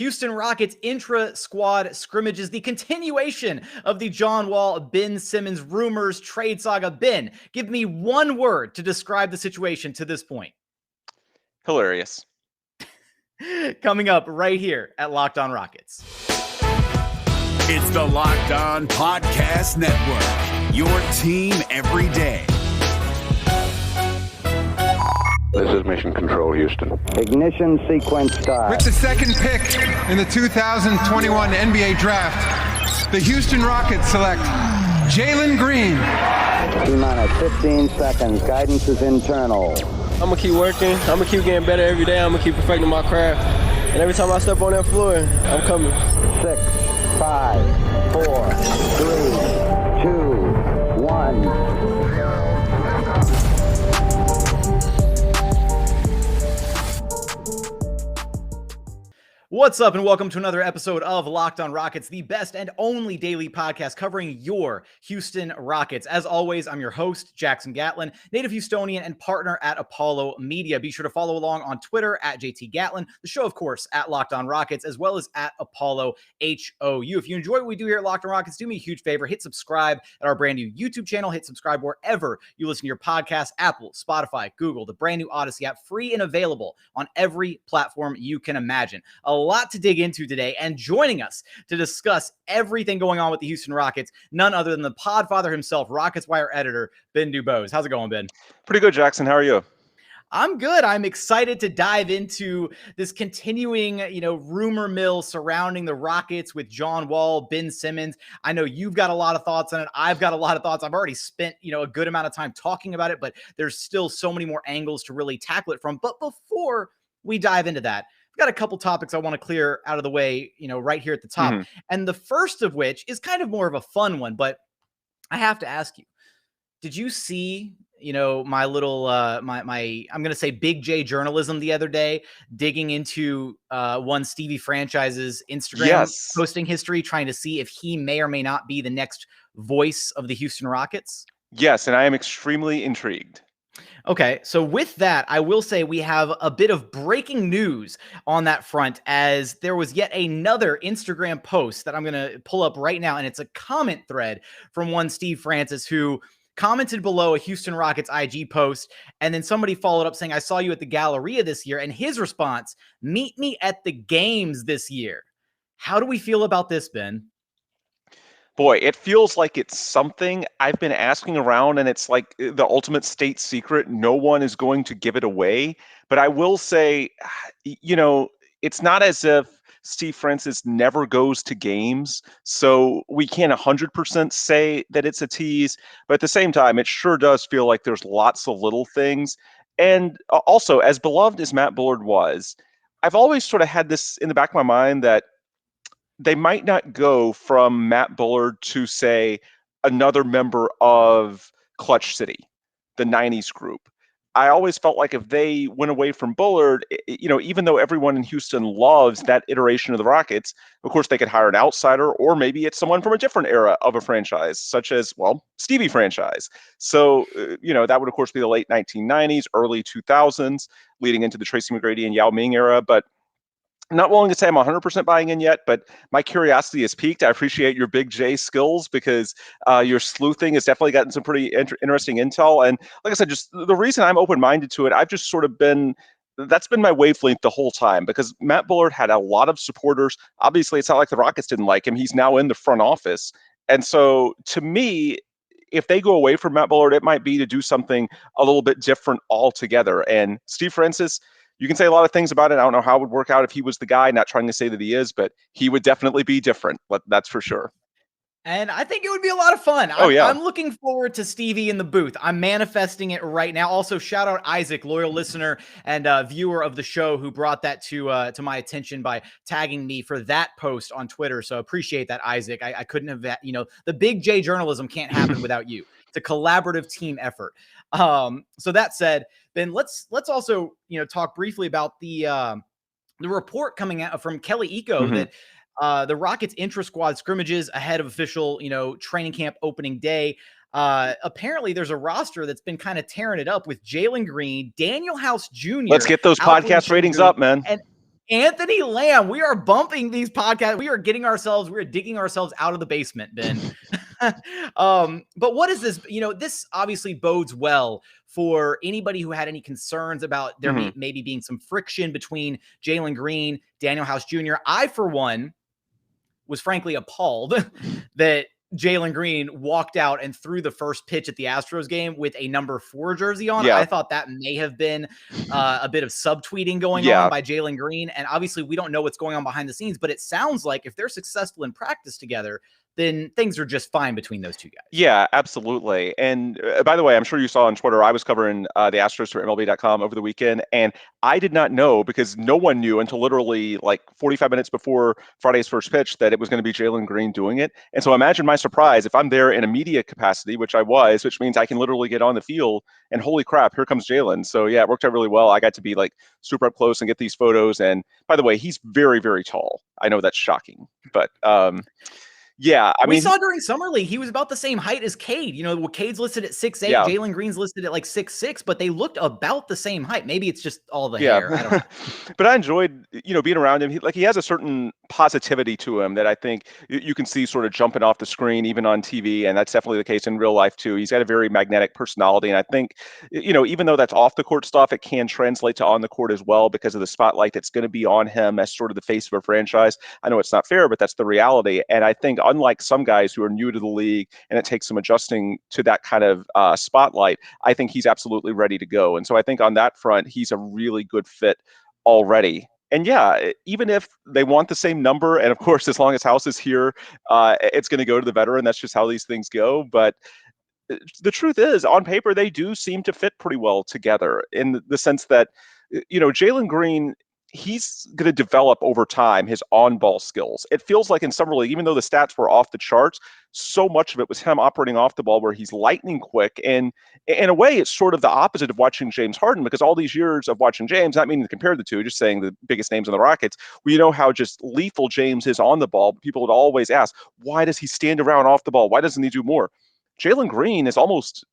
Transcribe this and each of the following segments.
Houston Rockets intra-squad scrimmages, the continuation of the John Wall, Ben Simmons rumors trade saga. Ben, give me one word to describe the situation to this point. Hilarious. Coming up right here at Locked On Rockets. It's the Locked On Podcast Network, your team every day. This is Mission Control, Houston. Ignition sequence start. With the second pick in the 2021 NBA Draft, the Houston Rockets select Jalen Green. T-minus 15 seconds. Guidance is internal. I'm going to keep working. I'm going to keep getting better every day. I'm going to keep perfecting my craft. And every time I step on that floor, I'm coming. 6, 5, 4, 3, 2, 1. What's up, and welcome to another episode of Locked On Rockets, the best and only daily podcast covering your Houston Rockets. As always, I'm your host, Jae'Sean Gatlin, native Houstonian and partner at Apollo Media. Be sure to follow along on Twitter at JT Gatlin, the show, of course, at Locked On Rockets, as well as at Apollo HOU. If you enjoy what we do here at Locked On Rockets, do me a huge favor, hit subscribe at our brand new YouTube channel, hit subscribe wherever you listen to your podcast, Apple, Spotify, Google, the brand new Odyssey app, free and available on every platform you can imagine. A lot to dig into today, and joining us to discuss everything going on with the Houston Rockets, none other than the podfather himself, Rockets Wire editor, Ben Dubose. How's it going, Ben? Pretty good, Jackson. How are you? I'm good. I'm excited to dive into this continuing, rumor mill surrounding the Rockets with John Wall, Ben Simmons. I know you've got a lot of thoughts on it. I've got a lot of thoughts. I've already spent, a good amount of time talking about it, but there's still so many more angles to really tackle it from. But before we dive into that, I've got a couple topics I want to clear out of the way, right here at the top. Mm-hmm. And the first of which is kind of more of a fun one, but I have to ask you, did you see, my little, I'm going to say Big J journalism the other day, digging into one Stevie Franchise's Instagram posting history, trying to see if he may or may not be the next voice of the Houston Rockets? Yes, and I am extremely intrigued. Okay, so with that, I will say we have a bit of breaking news on that front, as there was yet another Instagram post that I'm going to pull up right now, and it's a comment thread from one Steve Francis who commented below a Houston Rockets IG post, and then somebody followed up saying, I saw you at the Galleria this year, and his response, meet me at the games this year. How do we feel about this, Ben? Boy, it feels like it's something I've been asking around, and it's like the ultimate state secret. No one is going to give it away. But I will say, it's not as if Steve Francis never goes to games, so we can't 100% say that it's a tease. But at the same time, it sure does feel like there's lots of little things. And also, as beloved as Matt Bullard was, I've always sort of had this in the back of my mind that they might not go from Matt Bullard to, say, another member of Clutch City, the 90s group. I always felt like if they went away from Bullard, even though everyone in Houston loves that iteration of the Rockets, of course, they could hire an outsider, or maybe it's someone from a different era of a franchise, such as, Stevie Franchise. So, that would, of course, be the late 1990s, early 2000s, leading into the Tracy McGrady and Yao Ming era. But I'm not willing to say I'm 100% buying in yet, but my curiosity has piqued. I appreciate your Big J skills, because your sleuthing has definitely gotten some pretty interesting intel. And like I said, just the reason I'm open-minded to it, I've just sort of that's been my wavelength the whole time, because Matt Bullard had a lot of supporters. Obviously, it's not like the Rockets didn't like him. He's now in the front office. And so to me, if they go away from Matt Bullard, it might be to do something a little bit different altogether. And Steve Francis, you can say a lot of things about it. I don't know how it would work out if he was the guy, not trying to say that he is, but he would definitely be different. That's for sure. And I think it would be a lot of fun. I'm looking forward to Stevie in the booth. I'm manifesting it right now. Also, shout out Isaac, loyal listener and viewer of the show, who brought that to my attention by tagging me for that post on Twitter. So appreciate that, Isaac. I couldn't have that. The Big J journalism can't happen without you. It's a collaborative team effort. So that said, Ben, let's also, talk briefly about the report coming out from Kelly Eco that the Rockets intra-squad scrimmages ahead of official, training camp opening day. Apparently there's a roster that's been kind of tearing it up with Jalen Green, Daniel House Jr. Let's get those podcast ratings up, man. Anthony Lamb. We are bumping these podcasts. We are digging ourselves out of the basement, Ben. But what is this? This obviously bodes well for anybody who had any concerns about there maybe being some friction between Jalen Green, Daniel House Jr. I, for one, was frankly appalled that Jalen Green walked out and threw the first pitch at the Astros game with a number 4 jersey on. Yeah. I thought that may have been a bit of subtweeting going on by Jalen Green. And obviously we don't know what's going on behind the scenes, but it sounds like if they're successful in practice together, then things are just fine between those two guys. Yeah, absolutely. And by the way, I'm sure you saw on Twitter, I was covering the Astros for MLB.com over the weekend, and I did not know, because no one knew until literally like 45 minutes before Friday's first pitch, that it was going to be Jalen Green doing it. And so imagine my surprise if I'm there in a media capacity, which I was, which means I can literally get on the field and holy crap, here comes Jalen. So yeah, it worked out really well. I got to be like super up close and get these photos. And by the way, he's very, very tall. I know that's shocking, but yeah, we saw during Summer League, he was about the same height as Cade. Cade's listed at 6'8", Jalen Green's listed at like 6'6", but they looked about the same height. Maybe it's just all the hair. I don't know. But I enjoyed, being around him. He has a certain positivity to him that I think you can see sort of jumping off the screen, even on TV, and that's definitely the case in real life too. He's got a very magnetic personality, and I think, even though that's off the court stuff, it can translate to on the court as well because of the spotlight that's going to be on him as sort of the face of a franchise. I know it's not fair, but that's the reality, and I think unlike some guys who are new to the league and it takes some adjusting to that kind of spotlight, I think he's absolutely ready to go. And so I think on that front, he's a really good fit already. And yeah, even if they want the same number, and of course, as long as House is here, it's going to go to the veteran. That's just how these things go. But the truth is, on paper, they do seem to fit pretty well together in the sense that, Jalen Green, he's going to develop over time his on-ball skills. It feels like in Summer League, even though the stats were off the charts, so much of it was him operating off the ball where he's lightning quick. And in a way, it's sort of the opposite of watching James Harden, because all these years of watching James, not meaning to compare the two, just saying the biggest names in the Rockets, we know how just lethal James is on the ball. People would always ask, why does he stand around off the ball? Why doesn't he do more? Jalen Green is almost,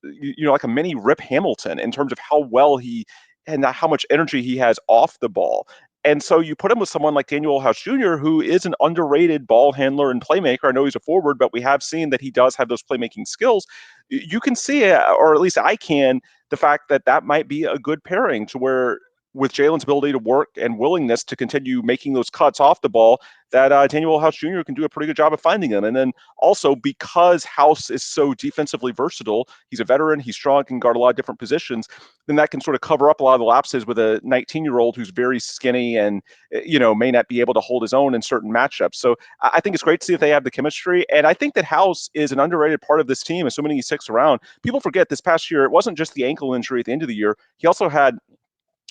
like a mini Rip Hamilton in terms of how well he and how much energy he has off the ball. And so you put him with someone like Daniel House Jr., who is an underrated ball handler and playmaker. I know he's a forward, but we have seen that he does have those playmaking skills. You can see, or at least I can, the fact that that might be a good pairing to where, with Jalen's ability to work and willingness to continue making those cuts off the ball, that Daniel House Jr. can do a pretty good job of finding them. And then also, because House is so defensively versatile, he's a veteran, he's strong, can guard a lot of different positions, then that can sort of cover up a lot of the lapses with a 19-year-old who's very skinny and, may not be able to hold his own in certain matchups. So I think it's great to see that they have the chemistry. And I think that House is an underrated part of this team, assuming he sticks around. People forget this past year, it wasn't just the ankle injury at the end of the year. He also had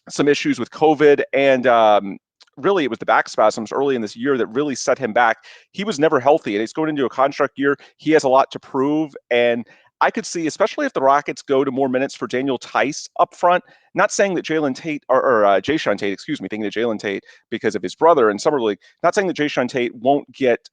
some issues with COVID, and really it was the back spasms early in this year that really set him back. He was never healthy, and he's going into a contract year. He has a lot to prove, and I could see, especially if the Rockets go to more minutes for Daniel Tice up front, not saying that Jalen Tate or Jae'Sean Tate, thinking of Jalen Tate because of his brother in Summer League, not saying that Jae'Sean Tate won't get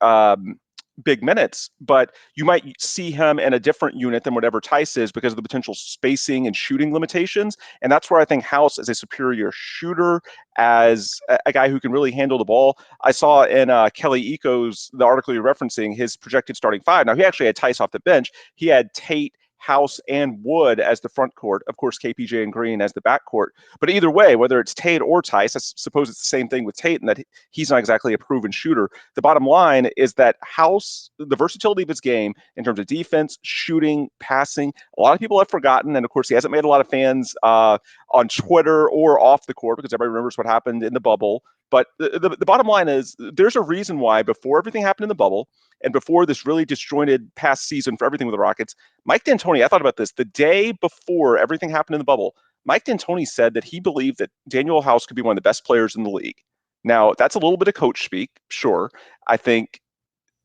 big minutes, but you might see him in a different unit than whatever Tice is because of the potential spacing and shooting limitations. And that's where I think House is a superior shooter, as a guy who can really handle the ball. I saw in Kelly Eco's, the article you're referencing, his projected starting five. Now, he actually had Tice off the bench. He had Tate, House, and Wood as the front court. Of course, KPJ and Green as the back court. But either way, whether it's Tate or Tice, I suppose it's the same thing with Tate in that he's not exactly a proven shooter. The bottom line is that House, the versatility of his game in terms of defense, shooting, passing, a lot of people have forgotten. And of course, he hasn't made a lot of fans on Twitter or off the court because everybody remembers what happened in the bubble. But the bottom line is there's a reason why before everything happened in the bubble and before this really disjointed past season for everything with the Rockets, Mike D'Antoni, I thought about this, the day before everything happened in the bubble, Mike D'Antoni said that he believed that Daniel House could be one of the best players in the league. Now, that's a little bit of coach speak, sure. I think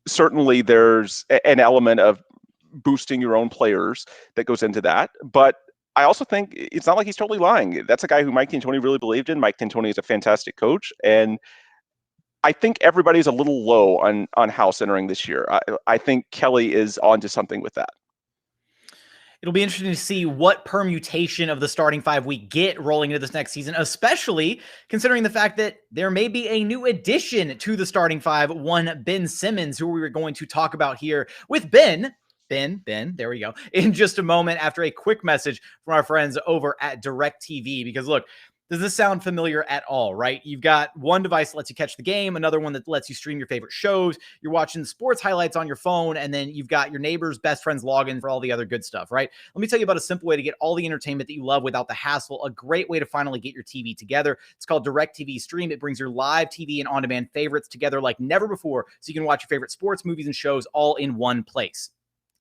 certainly there's an element of boosting your own players that goes into that. But I also think it's not like he's totally lying. That's a guy who Mike D'Antoni really believed in. Mike D'Antoni is a fantastic coach. And I think everybody's a little low on House entering this year. I think Kelly is onto something with that. It'll be interesting to see what permutation of the starting five we get rolling into this next season, especially considering the fact that there may be a new addition to the starting five, one Ben Simmons, who we were going to talk about here with Ben, there we go, in just a moment after a quick message from our friends over at DirecTV. Because look, does this sound familiar at all, right? You've got one device that lets you catch the game, another one that lets you stream your favorite shows. You're watching the sports highlights on your phone, and then you've got your neighbor's best friend's login for all the other good stuff, right? Let me tell you about a simple way to get all the entertainment that you love without the hassle, a great way to finally get your TV together. It's called DirecTV Stream. It brings your live TV and on-demand favorites together like never before, so you can watch your favorite sports, movies, and shows all in one place.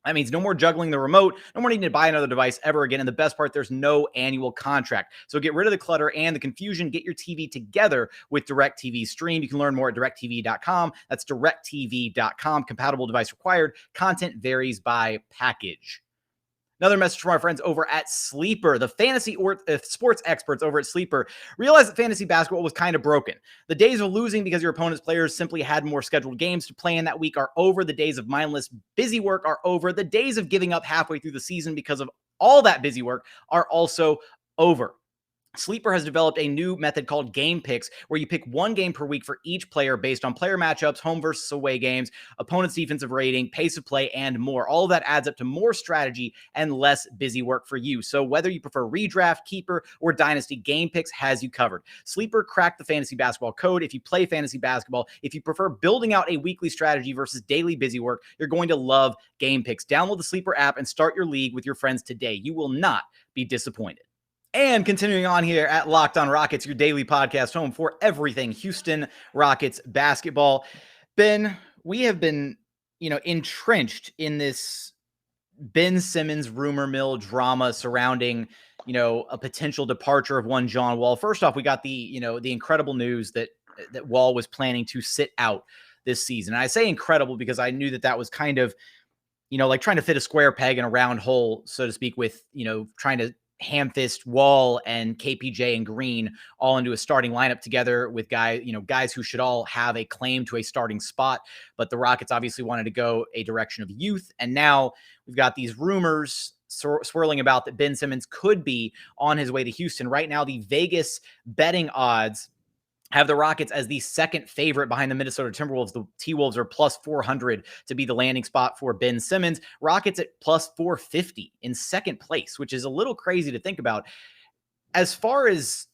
That means no more juggling the remote, no more needing to buy another device ever again. And the best part, there's no annual contract. So get rid of the clutter and the confusion. Get your TV together with DirecTV Stream. You can learn more at directtv.com. That's directtv.com. Compatible device required. Content varies by package. Another message from our friends over at Sleeper. The fantasy sports experts over at Sleeper realized that fantasy basketball was kind of broken. The days of losing because your opponent's players simply had more scheduled games to play in that week are over. The days of mindless busy work are over. The days of giving up halfway through the season because of all that busy work are also over. Sleeper has developed a new method called Game Picks, where you pick one game per week for each player based on player matchups, home versus away games, opponent's defensive rating, pace of play, and more. All of that adds up to more strategy and less busy work for you. So whether you prefer redraft, keeper, or dynasty, Game Picks has you covered. Sleeper cracked the fantasy basketball code. If you play fantasy basketball, if you prefer building out a weekly strategy versus daily busy work, you're going to love Game Picks. Download the Sleeper app and start your league with your friends today. You will not be disappointed. And continuing on here at Locked On Rockets, your daily podcast home for everything Houston Rockets basketball. Ben, we have been, entrenched in this Ben Simmons rumor mill drama surrounding, a potential departure of one John Wall. First off, we got the incredible news that Wall was planning to sit out this season. And I say incredible because I knew that was kind of, like trying to fit a square peg in a round hole, so to speak, with, trying to ham-fist Wall and KPJ and Green all into a starting lineup together with guys who should all have a claim to a starting spot. But the Rockets obviously wanted to go a direction of youth. And now we've got these rumors swirling about that Ben Simmons could be on his way to Houston. Right now, the Vegas betting odds have the Rockets as the second favorite behind the Minnesota Timberwolves. The T-Wolves are plus 400 to be the landing spot for Ben Simmons. Rockets at plus 450 in second place, which is a little crazy to think about. As far as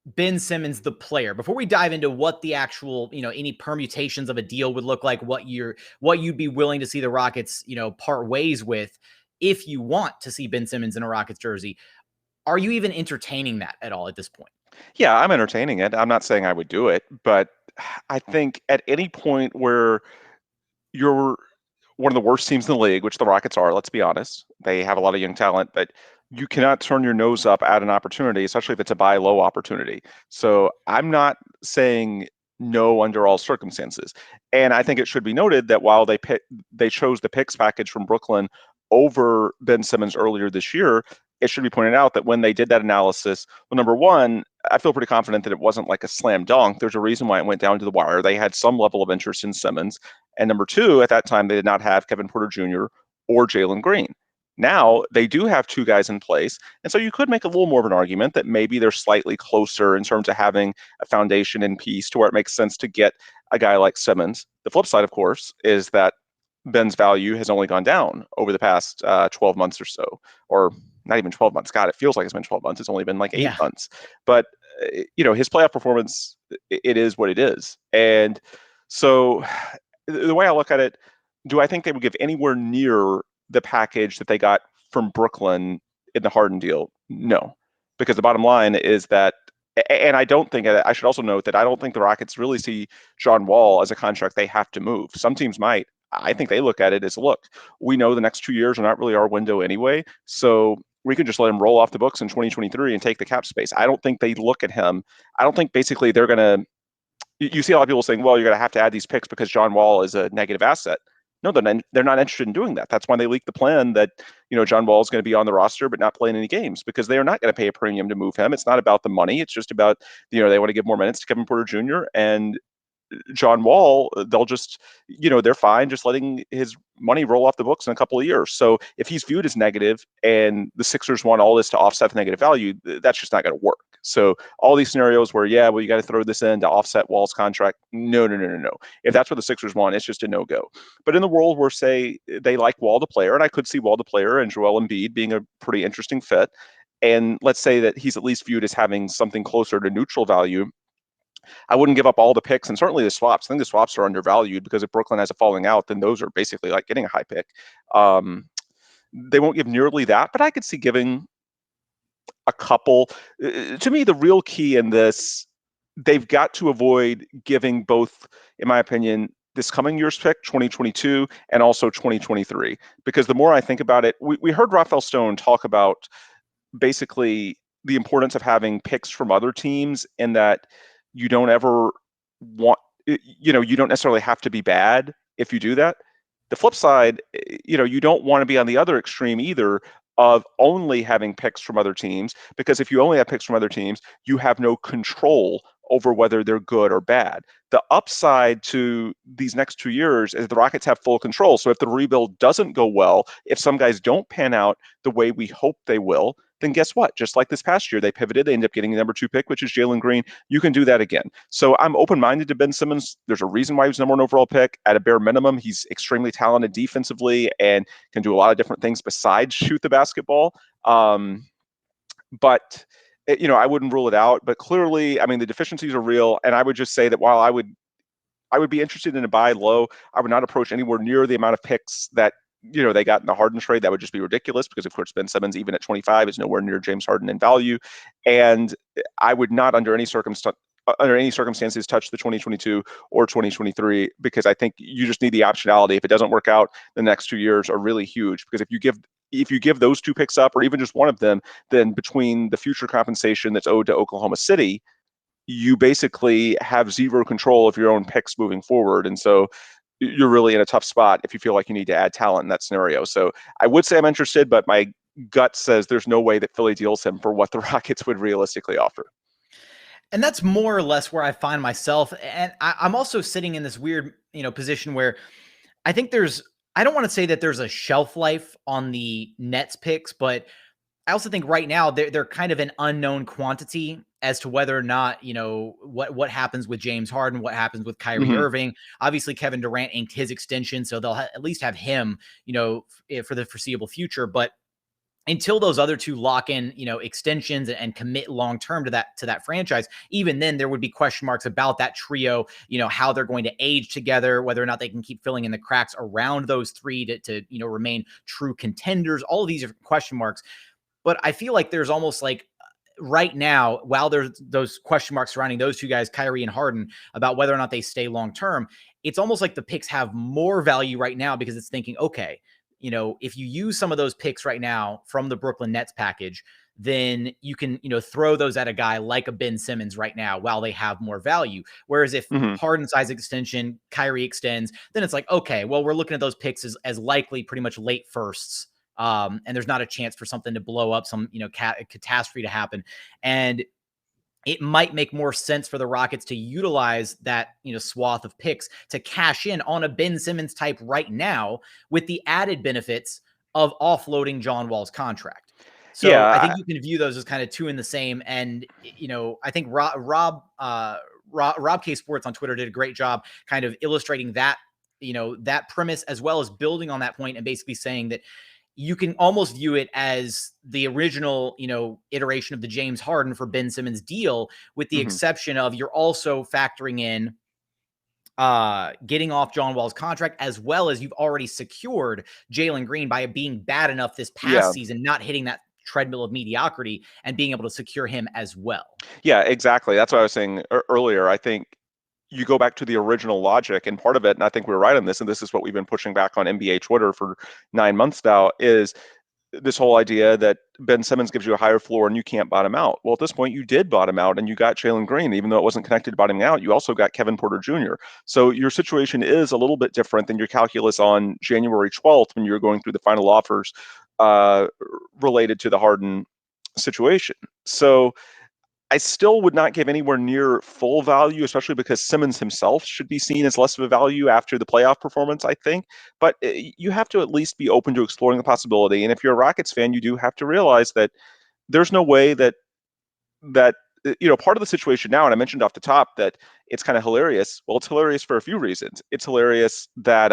Ben Simmons, the player, before we dive into what the actual, any permutations of a deal would look like, what you'd be willing to see the Rockets, part ways with, if you want to see Ben Simmons in a Rockets jersey, are you even entertaining that at all at this point? Yeah, I'm entertaining it. I'm not saying I would do it, but I think at any point where you're one of the worst teams in the league, which the Rockets are, let's be honest, they have a lot of young talent, but you cannot turn your nose up at an opportunity, especially if it's a buy low opportunity. So I'm not saying no under all circumstances. And I think it should be noted that while they chose the picks package from Brooklyn over Ben Simmons earlier this year, it should be pointed out that when they did that analysis, well, number one, I feel pretty confident that it wasn't like a slam dunk. There's a reason why it went down to the wire. They had some level of interest in Simmons. And number two, at that time, they did not have Kevin Porter Jr. or Jalen Green. Now they do have two guys in place. And so you could make a little more of an argument that maybe they're slightly closer in terms of having a foundation in piece to where it makes sense to get a guy like Simmons. The flip side, of course, is that Ben's value has only gone down over the past 12 months or so, or not even 12 months. God, it feels like it's been 12 months. It's only been like 8 months. But, his playoff performance, it is what it is. And so the way I look at it, do I think they would give anywhere near the package that they got from Brooklyn in the Harden deal? No. Because the bottom line is that, and I don't think, I should also note that I don't think the Rockets really see John Wall as a contract they have to move. Some teams might. I think they look at it as, look, we know the next 2 years are not really our window anyway, so we can just let him roll off the books in 2023 and take the cap space. I don't think they look at him. I don't think basically they're going to – you see a lot of people saying, well, you're going to add these picks because John Wall is a negative asset. No, they're not interested in doing that. That's why they leaked the plan that, John Wall is going to be on the roster but not playing any games, because they are not going to pay a premium to move him. It's not about the money. It's just about, they want to give more minutes to Kevin Porter Jr. And John Wall, they'll just, they're fine just letting his money roll off the books in a couple of years. So if he's viewed as negative and the Sixers want all this to offset the negative value, that's just not going to work. So all these scenarios where, you got to throw this in to offset Wall's contract. No. If that's what the Sixers want, it's just a no-go. But in the world where, say, they like Wall the player, and I could see Wall the player and Joel Embiid being a pretty interesting fit, and let's say that he's at least viewed as having something closer to neutral value, I wouldn't give up all the picks and certainly the swaps. I think the swaps are undervalued because if Brooklyn has a falling out, then those are basically like getting a high pick. They won't give nearly that, but I could see giving a couple. To me, the real key in this, they've got to avoid giving both, in my opinion, this coming year's pick, 2022, and also 2023. Because the more I think about it, we heard Rafael Stone talk about basically the importance of having picks from other teams in that you don't ever want, you don't necessarily have to be bad if you do that. The flip side, you don't want to be on the other extreme either of only having picks from other teams, because if you only have picks from other teams, you have no control over whether they're good or bad. The upside to these next 2 years is the Rockets have full control. So if the rebuild doesn't go well, if some guys don't pan out the way we hope they will, then guess what? Just like this past year, they pivoted. They ended up getting the number 2 pick, which is Jalen Green. You can do that again. So I'm open-minded to Ben Simmons. There's a reason why he was number 1 overall pick. At a bare minimum, he's extremely talented defensively and can do a lot of different things besides shoot the basketball. But I wouldn't rule it out. But clearly, I mean, the deficiencies are real. And I would just say that while I would be interested in a buy low, I would not approach anywhere near the amount of picks that they got in the Harden trade. That would just be ridiculous because, of course, Ben Simmons, even at 25, is nowhere near James Harden in value. And I would not, under any circumstances, touch the 2022 or 2023 because I think you just need the optionality. If it doesn't work out, the next 2 years are really huge because if you give those 2 picks up or even just one of them, then between the future compensation that's owed to Oklahoma City, you basically have zero control of your own picks moving forward. And so you're really in a tough spot if you feel like you need to add talent in that scenario. So I would say I'm interested, but my gut says there's no way that Philly deals him for what the Rockets would realistically offer. And that's more or less where I find myself. And I'm also sitting in this weird, position where I think I don't want to say that there's a shelf life on the Nets picks, but I also think right now they're kind of an unknown quantity as to whether or not, what happens with James Harden, what happens with Kyrie Irving. Obviously, Kevin Durant inked his extension, so they'll at least have him, for the foreseeable future. But until those other two lock in, extensions and commit long-term to that franchise, even then there would be question marks about that trio, how they're going to age together, whether or not they can keep filling in the cracks around those three to remain true contenders. All of these are question marks. But I feel like there's almost like right now, while there's those question marks surrounding those two guys, Kyrie and Harden, about whether or not they stay long-term, it's almost like the picks have more value right now because it's thinking, okay, if you use some of those picks right now from the Brooklyn Nets package, then you can, throw those at a guy like a Ben Simmons right now while they have more value. Whereas if Harden size extension, Kyrie extends, then it's like, okay, well, we're looking at those picks as likely pretty much late firsts. And there's not a chance for something to blow up, some, catastrophe to happen. And it might make more sense for the Rockets to utilize that, swath of picks to cash in on a Ben Simmons type right now with the added benefits of offloading John Wall's contract. So yeah, I think you can view those as kind of two in the same. And, I think Rob K Sports on Twitter did a great job kind of illustrating that, that premise as well as building on that point and basically saying that you can almost view it as the original, iteration of the James Harden for Ben Simmons deal, with the exception of you're also factoring in getting off John Wall's contract, as well as you've already secured Jalen Green by being bad enough this past season, not hitting that treadmill of mediocrity and being able to secure him as well. Yeah, exactly. That's what I was saying earlier. I think you go back to the original logic, and part of it, and I think we're right on this, and this is what we've been pushing back on NBA Twitter for 9 months now, is this whole idea that Ben Simmons gives you a higher floor and you can't bottom out. Well, at this point, you did bottom out and you got Jalen Green. Even though it wasn't connected to bottoming out, you also got Kevin Porter Jr. So your situation is a little bit different than your calculus on January 12th when you're going through the final offers related to the Harden situation. So I still would not give anywhere near full value, especially because Simmons himself should be seen as less of a value after the playoff performance, I think. But you have to at least be open to exploring the possibility. And if you're a Rockets fan, you do have to realize that there's no way that part of the situation now, and I mentioned off the top that it's kind of hilarious. Well, it's hilarious for a few reasons. It's hilarious that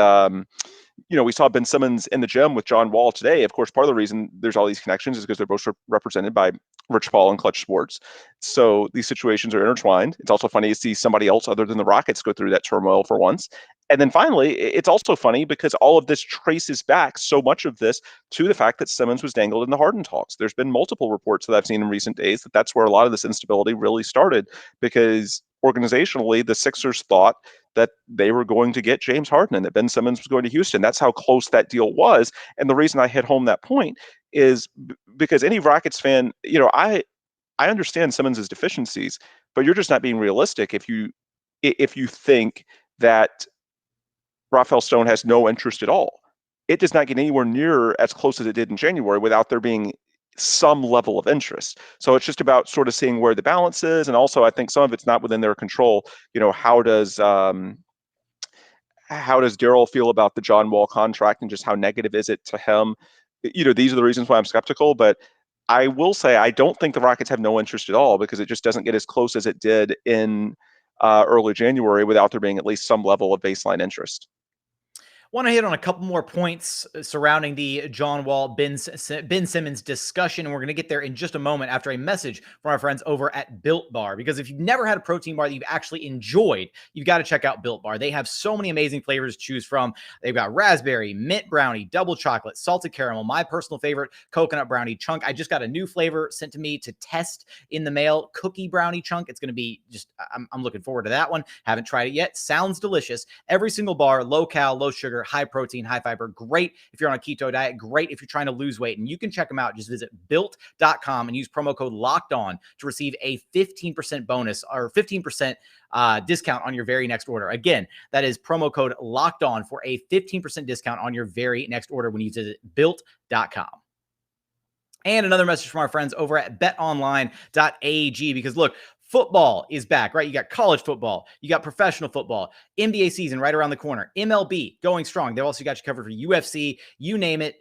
we saw Ben Simmons in the gym with John Wall today. Of course, part of the reason there's all these connections is because they're both represented by Rich Paul and Clutch Sports. So these situations are intertwined. It's also funny to see somebody else other than the Rockets go through that turmoil for once. And then finally, it's also funny because all of this traces back, so much of this, to the fact that Simmons was dangled in the Harden talks. There's been multiple reports that I've seen in recent days that that's where a lot of this instability really started, because organizationally, the Sixers thought that they were going to get James Harden and that Ben Simmons was going to Houston. That's how close that deal was. And the reason I hit home that point is because any Rockets fan, I understand Simmons' deficiencies, but you're just not being realistic if you think that Rafael Stone has no interest at all. It does not get anywhere near as close as it did in January without there being some level of interest. So it's just about sort of seeing where the balance is. And also, I think some of it's not within their control. How does Daryl feel about the John Wall contract and just how negative is it to him? These are the reasons why I'm skeptical, but I will say I don't think the Rockets have no interest at all, because it just doesn't get as close as it did in early January without there being at least some level of baseline interest. Want to hit on a couple more points surrounding the John Wall, Ben Simmons discussion, and we're going to get there in just a moment after a message from our friends over at Built Bar. Because if you've never had a protein bar that you've actually enjoyed, you've got to check out Built Bar. They have so many amazing flavors to choose from. They've got raspberry, mint brownie, double chocolate, salted caramel, my personal favorite, coconut brownie chunk. I just got a new flavor sent to me to test in the mail, cookie brownie chunk. It's going to be I'm looking forward to that one. Haven't tried it yet. Sounds delicious. Every single bar, low cal, low sugar, high protein, high fiber. Great if you're on a keto diet. Great if you're trying to lose weight. And you can check them out. Just visit built.com and use promo code locked on to receive a 15% bonus or 15% discount on your very next order. Again, that is promo code locked on for a 15% discount on your very next order when you visit built.com. And another message from our friends over at betonline.ag, because look, football is back, right? You got college football, you got professional football, NBA season right around the corner, MLB going strong. They've also got you covered for UFC, you name it.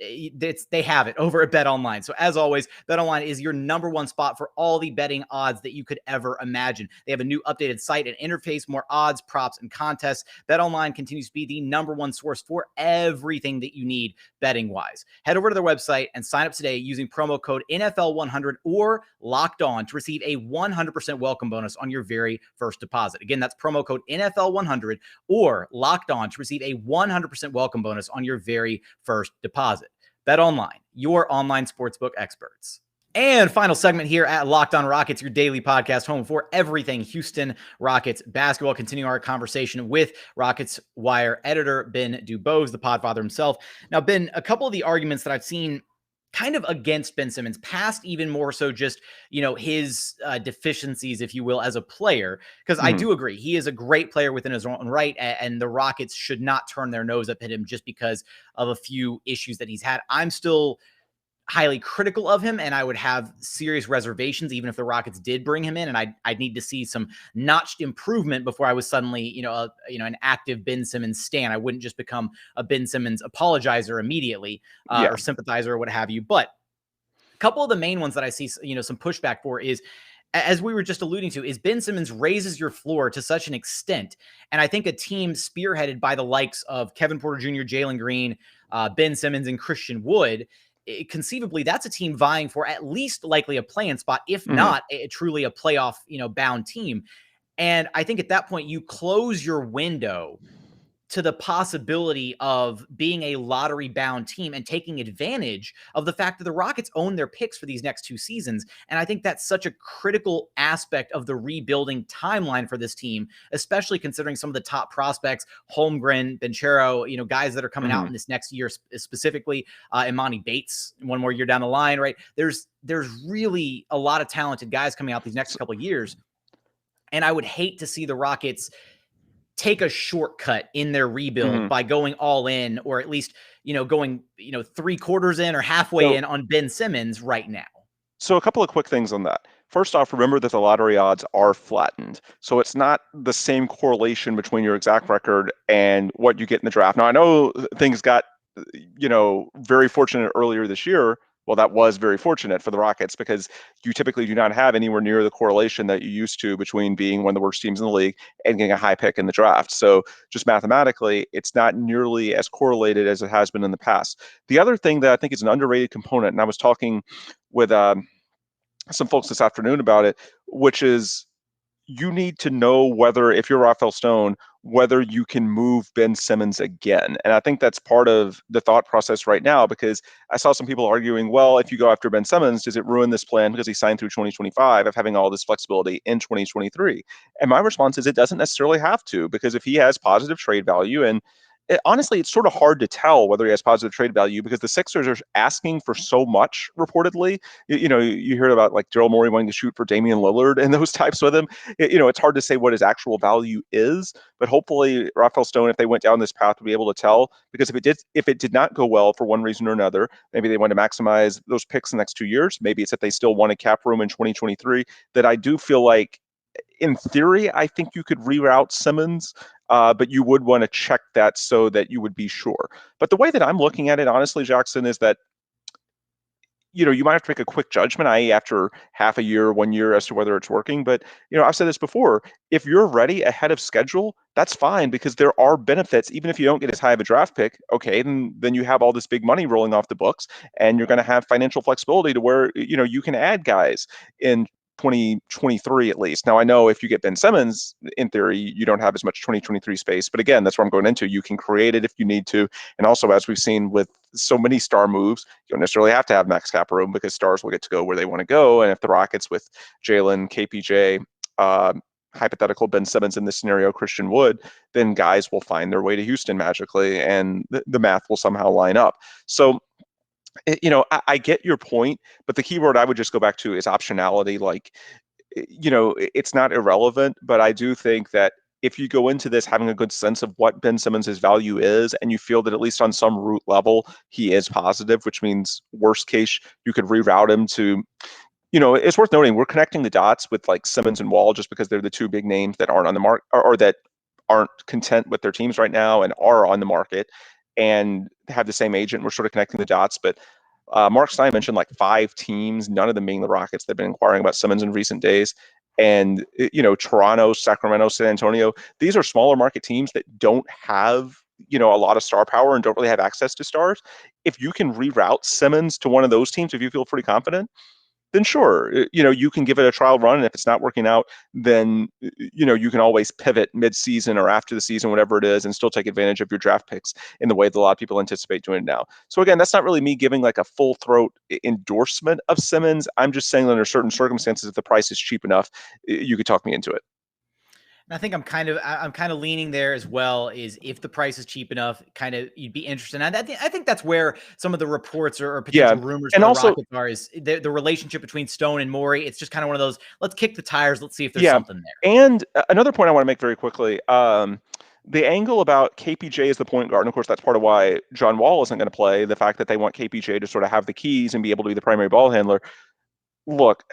They have it over at BetOnline. So as always, BetOnline is your number one spot for all the betting odds that you could ever imagine. They have a new updated site and interface, more odds, props, and contests. BetOnline continues to be the number one source for everything that you need betting-wise. Head over to their website and sign up today using promo code NFL100 or Locked On to receive a 100% welcome bonus on your very first deposit. Again, that's promo code NFL100 or Locked On to receive a 100% welcome bonus on your very first deposit. BetOnline, your online sportsbook experts. And final segment here at Locked On Rockets, your daily podcast home for everything Houston Rockets basketball. Continuing our conversation with Rockets Wire editor Ben Dubose, the podfather himself. Now, Ben, a couple of the arguments that I've seen kind of against Ben Simmons, past even more so just, his deficiencies, if you will, as a player, because I do agree he is a great player within his own right, and the Rockets should not turn their nose up at him just because of a few issues that he's had. I'm still highly critical of him, and I would have serious reservations even if the Rockets did bring him in, and I'd need to see some notched improvement before I was suddenly, an active Ben Simmons stan. I wouldn't just become a Ben Simmons apologizer immediately or sympathizer or what have you. But a couple of the main ones that I see, some pushback for is, as we were just alluding to, is Ben Simmons raises your floor to such an extent. And I think a team spearheaded by the likes of Kevin Porter Jr., Jalen Green, Ben Simmons, and Christian Wood, conceivably that's a team vying for at least likely a play-in spot, if not truly a playoff, bound team. And I think at that point you close your window to the possibility of being a lottery-bound team and taking advantage of the fact that the Rockets own their picks for these next two seasons. And I think that's such a critical aspect of the rebuilding timeline for this team, especially considering some of the top prospects, Holmgren, Banchero, guys that are coming out in this next year, specifically Imani Bates, one more year down the line, right? There's really a lot of talented guys coming out these next couple of years. And I would hate to see the Rockets take a shortcut in their rebuild by going all in, or at least, going, 3/4 in or halfway in on Ben Simmons right now. So a couple of quick things on that. First off, remember that the lottery odds are flattened. So it's not the same correlation between your exact record and what you get in the draft. Now, I know things got, very fortunate earlier this year. Well, that was very fortunate for the Rockets because you typically do not have anywhere near the correlation that you used to between being one of the worst teams in the league and getting a high pick in the draft. So just mathematically, it's not nearly as correlated as it has been in the past. The other thing that I think is an underrated component, and I was talking with some folks this afternoon about it, which is you need to know whether, if you're Rafael Stone, whether you can move Ben Simmons again. And I think that's part of the thought process right now, because I saw some people arguing, well, if you go after Ben Simmons, does it ruin this plan because he signed through 2025 of having all this flexibility in 2023? And my response is it doesn't necessarily have to, because if he has positive trade value, and honestly, it's sort of hard to tell whether he has positive trade value because the Sixers are asking for so much, reportedly. You hear about like Daryl Morey wanting to shoot for Damian Lillard and those types with him. It's hard to say what his actual value is, but hopefully Rafael Stone, if they went down this path, would be able to tell, because if it did not go well for one reason or another, maybe they want to maximize those picks in the next 2 years. Maybe it's that they still want a cap room in 2023, that I do feel like, in theory, I think you could reroute Simmons, but you would want to check that so that you would be sure. But the way that I'm looking at it, honestly, Jackson, is that you might have to make a quick judgment, i.e. after half a year, 1 year, as to whether it's working. But, I've said this before, if you're ready ahead of schedule, that's fine, because there are benefits. Even if you don't get as high of a draft pick, okay, then you have all this big money rolling off the books, and you're going to have financial flexibility to where, you can add guys in 2023 at least. Now, I know if you get Ben Simmons, in theory, you don't have as much 2023 space. But again, that's what I'm going into. You can create it if you need to. And also, as we've seen with so many star moves, you don't necessarily have to have max cap room, because stars will get to go where they want to go. And if the Rockets with Jalen, KPJ, hypothetical Ben Simmons in this scenario, Christian Wood, then guys will find their way to Houston magically, and the math will somehow line up. So I get your point, but the key word I would just go back to is optionality. Like, it's not irrelevant, but I do think that if you go into this having a good sense of what Ben Simmons' value is, and you feel that at least on some root level he is positive, which means worst case you could reroute him to, it's worth noting we're connecting the dots with like Simmons and Wall just because they're the two big names that aren't on the market, or that aren't content with their teams right now and are on the market and have the same agent. We're sort of connecting the dots. But Mark Stein mentioned like 5 teams, none of them being the Rockets, that have been inquiring about Simmons in recent days. And, Toronto, Sacramento, San Antonio, these are smaller market teams that don't have, a lot of star power and don't really have access to stars. If you can reroute Simmons to one of those teams, if you feel pretty confident, then sure, you can give it a trial run. And if it's not working out, then, you can always pivot mid-season or after the season, whatever it is, and still take advantage of your draft picks in the way that a lot of people anticipate doing it now. So again, that's not really me giving like a full throat endorsement of Simmons. I'm just saying that under certain circumstances, if the price is cheap enough, you could talk me into it. And I think I'm kind of leaning there as well, is if the price is cheap enough, kind of you'd be interested. And I think that's where some of the reports or potential rumors and for also, the Rockets are, is the relationship between Stone and Morey. It's just kind of one of those, let's kick the tires. Let's see if there's something there. And another point I want to make very quickly, the angle about KPJ as the point guard, and of course that's part of why John Wall isn't going to play, the fact that they want KPJ to sort of have the keys and be able to be the primary ball handler. Look,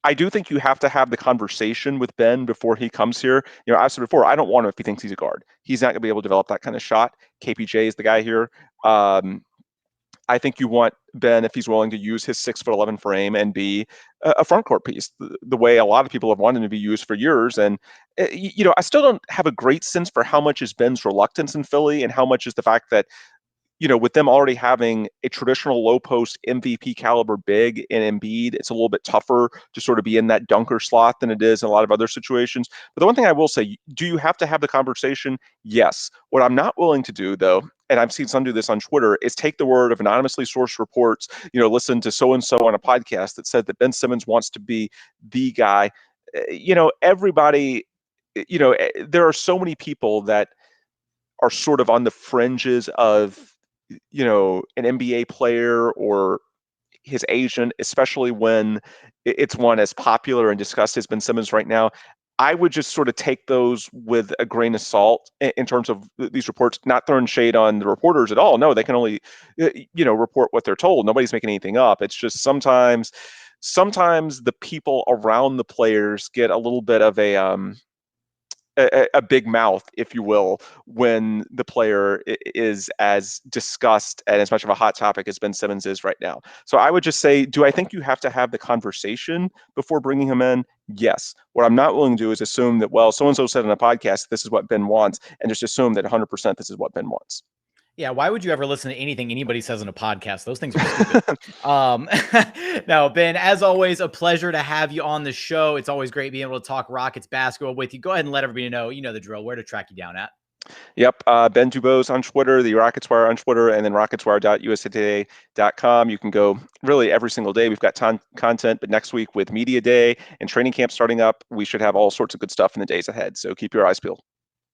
I do think you have to have the conversation with Ben before he comes here. I've said before, I don't want him if he thinks he's a guard. He's not going to be able to develop that kind of shot. KPJ is the guy here. I think you want Ben if he's willing to use his 6'11" frame and be a front court piece, the way a lot of people have wanted him to be used for years. And I still don't have a great sense for how much is Ben's reluctance in Philly and how much is the fact that, with them already having a traditional low post MVP caliber big in Embiid, it's a little bit tougher to sort of be in that dunker slot than it is in a lot of other situations. But the one thing I will say, do you have to have the conversation? Yes. What I'm not willing to do, though, and I've seen some do this on Twitter, is take the word of anonymously sourced reports, listen to so-and-so on a podcast that said that Ben Simmons wants to be the guy. Everybody, there are so many people that are sort of on the fringes of, an NBA player or his agent, especially when it's one as popular and discussed as Ben Simmons right now. I would just sort of take those with a grain of salt in terms of these reports, not throwing shade on the reporters at all. No, they can only, report what they're told. Nobody's making anything up. It's just sometimes sometimes the people around the players get a little bit of a big mouth, if you will, when the player is as discussed and as much of a hot topic as Ben Simmons is right now. So I would just say, do I think you have to have the conversation before bringing him in? Yes. What I'm not willing to do is assume that, well, so-and-so said in a podcast, this is what Ben wants, and just assume that 100% this is what Ben wants. Yeah, why would you ever listen to anything anybody says in a podcast? Those things are stupid. No, Ben, as always, a pleasure to have you on the show. It's always great being able to talk Rockets basketball with you. Go ahead and let everybody know, you know the drill, where to track you down at. Yep. Ben Dubose on Twitter, the Rockets Wire on Twitter, and then rocketswire.usatoday.com. You can go really every single day. We've got content, but next week with Media Day and training camp starting up, we should have all sorts of good stuff in the days ahead. So keep your eyes peeled.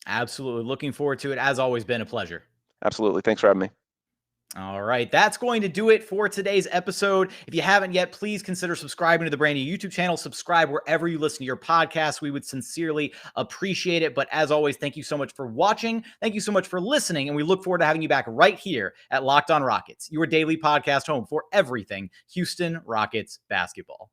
Absolutely. Looking forward to it. As always, been a pleasure. Absolutely. Thanks for having me. All right, that's going to do it for today's episode. If you haven't yet, please consider subscribing to the brand new YouTube channel. Subscribe wherever you listen to your podcasts. We would sincerely appreciate it. But as always, thank you so much for watching. Thank you so much for listening. And we look forward to having you back right here at Locked On Rockets, your daily podcast home for everything Houston Rockets basketball.